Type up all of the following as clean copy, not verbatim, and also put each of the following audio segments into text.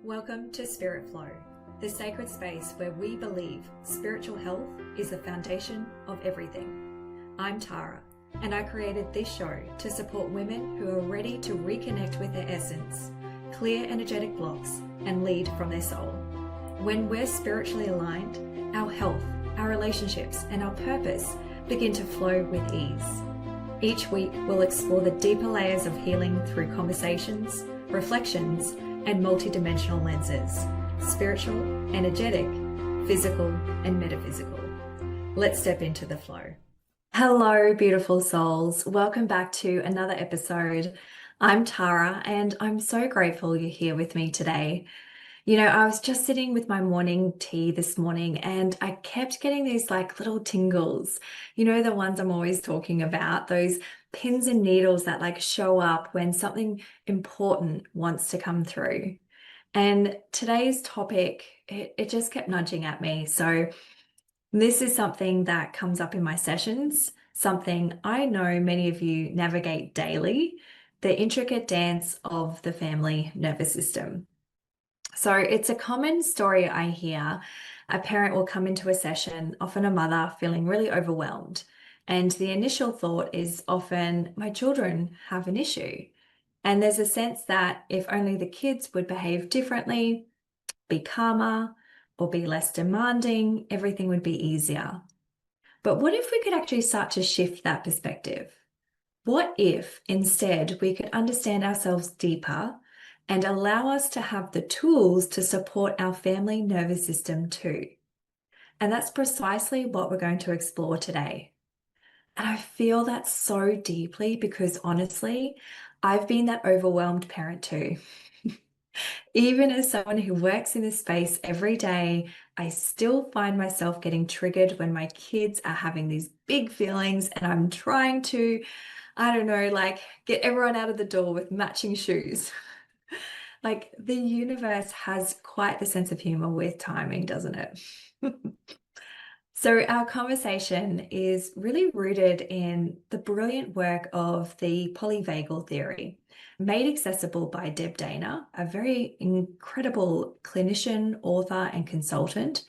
Welcome to Spirit Flow, the sacred space where we believe spiritual health is the foundation of everything. I'm Tara, and I created this show to support women who are ready to reconnect with their essence, clear energetic blocks, and lead from their soul. When we're spiritually aligned, our health, our relationships, and our purpose begin to flow with ease. Each week, we'll explore the deeper layers of healing through conversations, reflections, and multidimensional lenses: spiritual, energetic, physical, and metaphysical. Let's step into the flow. Hello, beautiful souls. Welcome back to another episode. I'm Tara, and I'm so grateful you're here with me today. I was just sitting with my morning tea this morning and I kept getting these little tingles, the ones I'm always talking about, those pins and needles that show up when something important wants to come through. And today's topic, it just kept nudging at me. So this is something that comes up in my sessions, something I know many of you navigate daily, the intricate dance of the family nervous system. So it's a common story I hear. A parent will come into a session, often a mother, feeling really overwhelmed. And the initial thought is often, my children have an issue. And there's a sense that if only the kids would behave differently, be calmer, or be less demanding, everything would be easier. But what if we could actually start to shift that perspective? What if instead we could understand ourselves deeper and allow us to have the tools to support our family nervous system too? And that's precisely what we're going to explore today. And I feel that so deeply because honestly, I've been that overwhelmed parent too. Even as someone who works in this space every day, I still find myself getting triggered when my kids are having these big feelings and I'm trying to, get everyone out of the door with matching shoes. The universe has quite the sense of humor with timing, doesn't it? So our conversation is really rooted in the brilliant work of the polyvagal theory, made accessible by Deb Dana, a very incredible clinician, author, and consultant.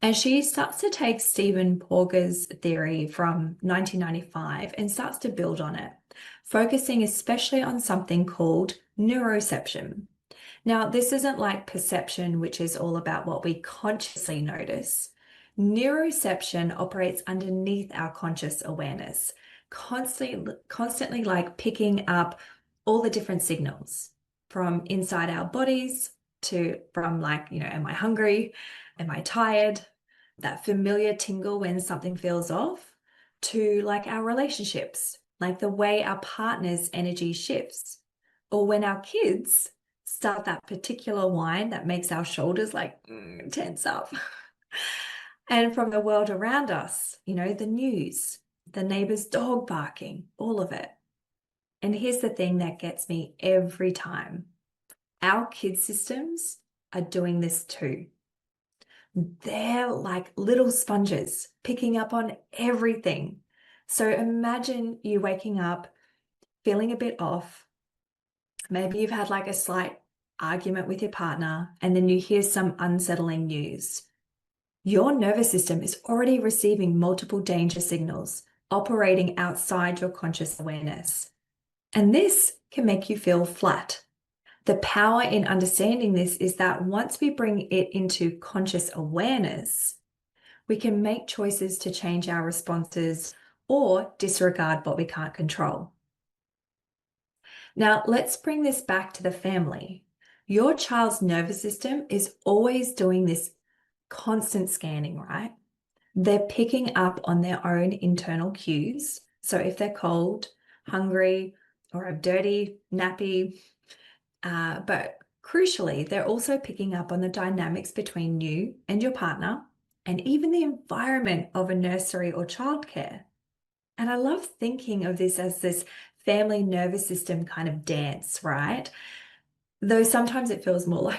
And she starts to take Stephen Porges' theory from 1995 and starts to build on it, focusing especially on something called neuroception. Now, this isn't like perception, which is all about what we consciously notice. Neuroception operates underneath our conscious awareness, constantly picking up all the different signals from inside our bodies from am I hungry? Am I tired? That familiar tingle when something feels off, to our relationships, the way our partner's energy shifts, or when our kids start that particular whine that makes our shoulders tense up. And from the world around us, the news, the neighbor's dog barking, all of it. And here's the thing that gets me every time. Our kids' systems are doing this too. They're like little sponges picking up on everything. So imagine you waking up feeling a bit off. Maybe you've had a slight argument with your partner and then you hear some unsettling news. Your nervous system is already receiving multiple danger signals operating outside your conscious awareness. And this can make you feel flat. The power in understanding this is that once we bring it into conscious awareness, we can make choices to change our responses or disregard what we can't control. Now, let's bring this back to the family. Your child's nervous system is always doing this constant scanning, right? They're picking up on their own internal cues. So if they're cold, hungry, or a dirty nappy, but crucially, they're also picking up on the dynamics between you and your partner and even the environment of a nursery or childcare. And I love thinking of this as this family nervous system kind of dance, right? Though sometimes it feels more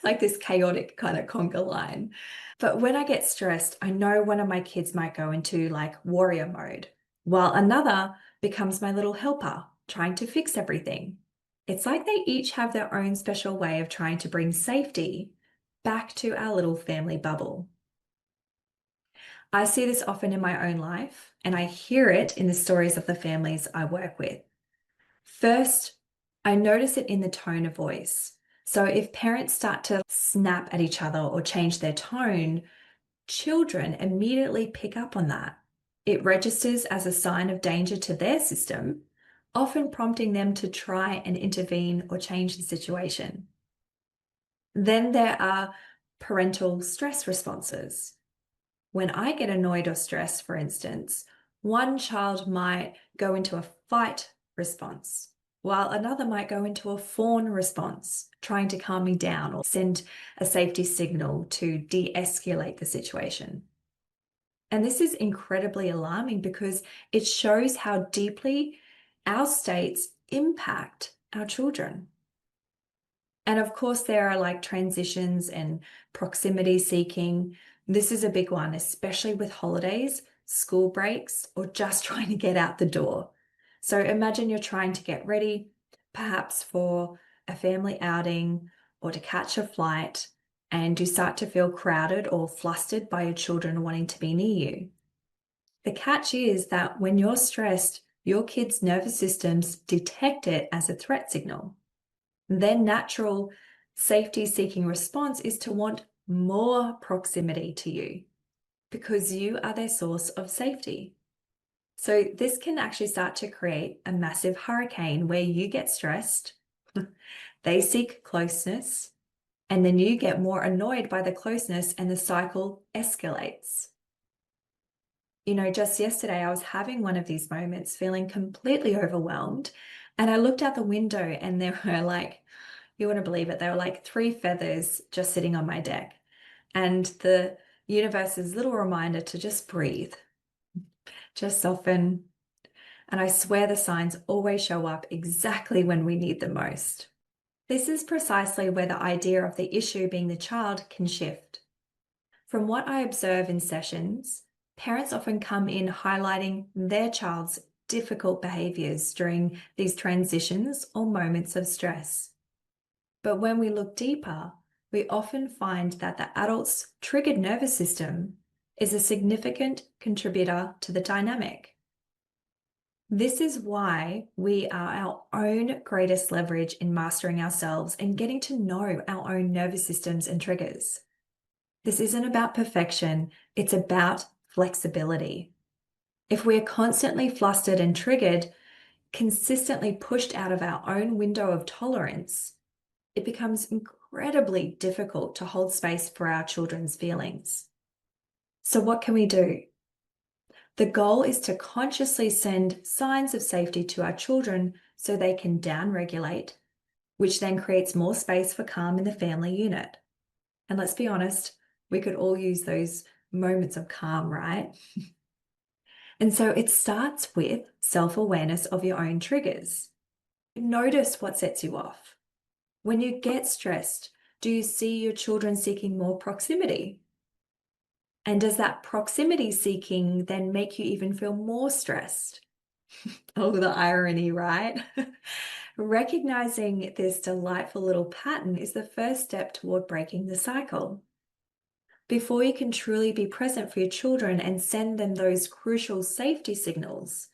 like this chaotic kind of conga line. But when I get stressed, I know one of my kids might go into warrior mode, while another becomes my little helper, trying to fix everything. It's like they each have their own special way of trying to bring safety back to our little family bubble. I see this often in my own life, and I hear it in the stories of the families I work with. First, I notice it in the tone of voice. So if parents start to snap at each other or change their tone, children immediately pick up on that. It registers as a sign of danger to their system, often prompting them to try and intervene or change the situation. Then there are parental stress responses. When I get annoyed or stressed, for instance, one child might go into a fight response, while another might go into a fawn response, trying to calm me down or send a safety signal to de-escalate the situation. And this is incredibly alarming because it shows how deeply our states impact our children. And of course, there are like transitions and proximity seeking. This is a big one, especially with holidays, school breaks, or just trying to get out the door. So imagine you're trying to get ready, perhaps for a family outing or to catch a flight, and you start to feel crowded or flustered by your children wanting to be near you. The catch is that when you're stressed, your kids' nervous systems detect it as a threat signal. Their natural safety-seeking response is to want more proximity to you because you are their source of safety. So this can actually start to create a massive hurricane where you get stressed, they seek closeness, and then you get more annoyed by the closeness and the cycle escalates. You know, just yesterday I was having one of these moments, feeling completely overwhelmed, and I looked out the window and there were like, you wouldn't believe it, there were like 3 feathers just sitting on my deck. And the universe's little reminder to just breathe, just soften. And I swear the signs always show up exactly when we need them most. This is precisely where the idea of the issue being the child can shift. From what I observe in sessions, parents often come in highlighting their child's difficult behaviors during these transitions or moments of stress. But when we look deeper, we often find that the adult's triggered nervous system is a significant contributor to the dynamic. This is why we are our own greatest leverage in mastering ourselves and getting to know our own nervous systems and triggers. This isn't about perfection, it's about flexibility. If we're constantly flustered and triggered, consistently pushed out of our own window of tolerance, it becomes incredibly difficult to hold space for our children's feelings. So what can we do? The goal is to consciously send signs of safety to our children so they can downregulate, which then creates more space for calm in the family unit. And let's be honest, we could all use those moments of calm, right? And so it starts with self-awareness of your own triggers. Notice what sets you off. When you get stressed, do you see your children seeking more proximity? And does that proximity seeking then make you even feel more stressed? Oh, the irony, right? Recognizing this delightful little pattern is the first step toward breaking the cycle. Before you can truly be present for your children and send them those crucial safety signals,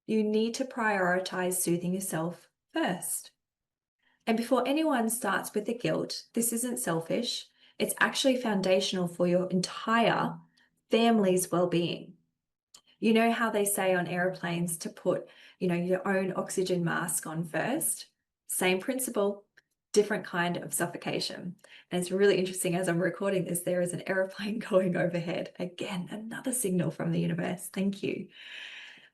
you need to prioritize soothing yourself first. And before anyone starts with the guilt, this isn't selfish. It's actually foundational for your entire family's well-being. You know how they say on airplanes to put, your own oxygen mask on first? Same principle, different kind of suffocation. And it's really interesting, as I'm recording this, there is an airplane going overhead. Again, another signal from the universe. Thank you.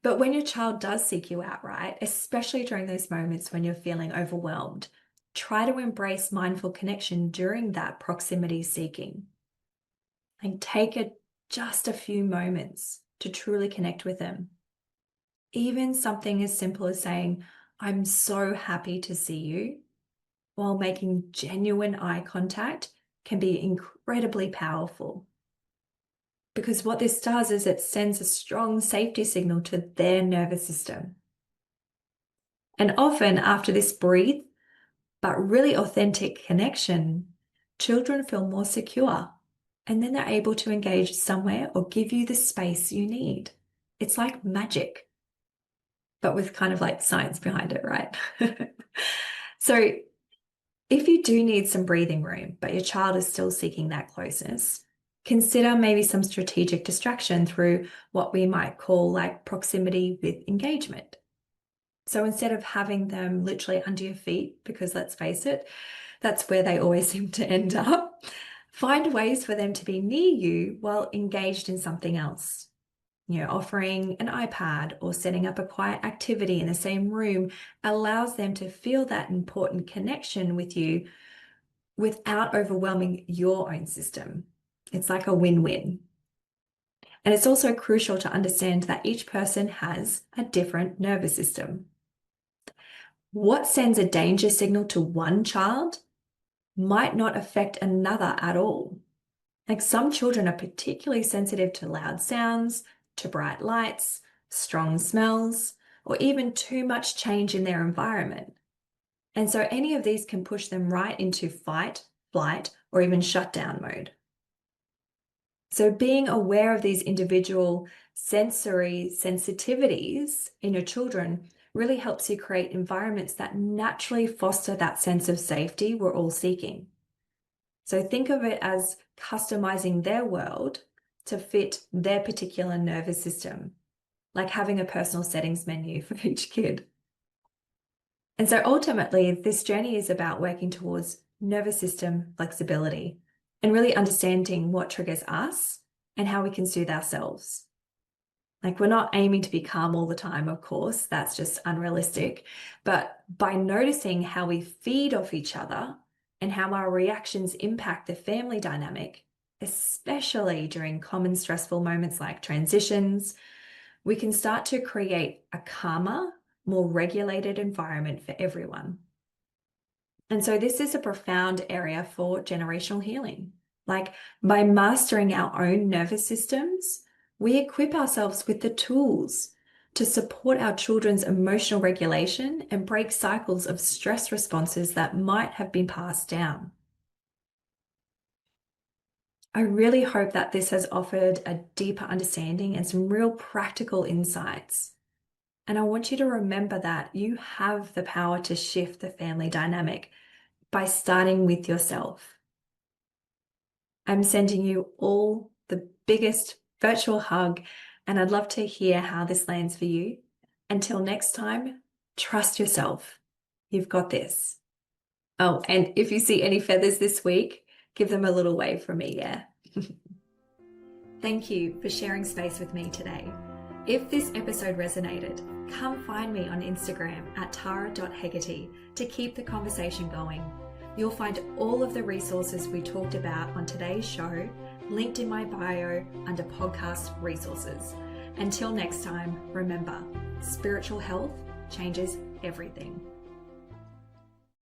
But when your child does seek you out, right, especially during those moments when you're feeling overwhelmed, try to embrace mindful connection during that proximity seeking. And take just a few moments to truly connect with them. Even something as simple as saying, "I'm so happy to see you," while making genuine eye contact can be incredibly powerful. Because what this does is it sends a strong safety signal to their nervous system. And often after this breathe but really authentic connection, children feel more secure, and then they're able to engage somewhere or give you the space you need. It's like magic, but with kind of like science behind it, right? So if you do need some breathing room, but your child is still seeking that closeness, consider maybe some strategic distraction through what we might call like proximity with engagement. So instead of having them literally under your feet, because let's face it, that's where they always seem to end up, find ways for them to be near you while engaged in something else. Offering an iPad or setting up a quiet activity in the same room allows them to feel that important connection with you without overwhelming your own system. It's like a win-win. And it's also crucial to understand that each person has a different nervous system. What sends a danger signal to one child might not affect another at all. Like some children are particularly sensitive to loud sounds, to bright lights, strong smells, or even too much change in their environment. And so any of these can push them right into fight, flight, or even shutdown mode. So being aware of these individual sensory sensitivities in your children really helps you create environments that naturally foster that sense of safety we're all seeking. So think of it as customizing their world to fit their particular nervous system, like having a personal settings menu for each kid. And so ultimately, this journey is about working towards nervous system flexibility and really understanding what triggers us and how we can soothe ourselves. Like we're not aiming to be calm all the time, of course, that's just unrealistic. But by noticing how we feed off each other and how our reactions impact the family dynamic, especially during common stressful moments like transitions, we can start to create a calmer, more regulated environment for everyone. And so this is a profound area for generational healing. Like by mastering our own nervous systems, we equip ourselves with the tools to support our children's emotional regulation and break cycles of stress responses that might have been passed down. I really hope that this has offered a deeper understanding and some real practical insights. And I want you to remember that you have the power to shift the family dynamic by starting with yourself. I'm sending you all the biggest virtual hug, and I'd love to hear how this lands for you. Until next time, trust yourself. You've got this. Oh, and if you see any feathers this week, give them a little wave from me, yeah? Thank you for sharing space with me today. If this episode resonated, come find me on Instagram at tara.hegerty to keep the conversation going. You'll find all of the resources we talked about on today's show linked in my bio under podcast resources. Until next time, remember, spiritual health changes everything.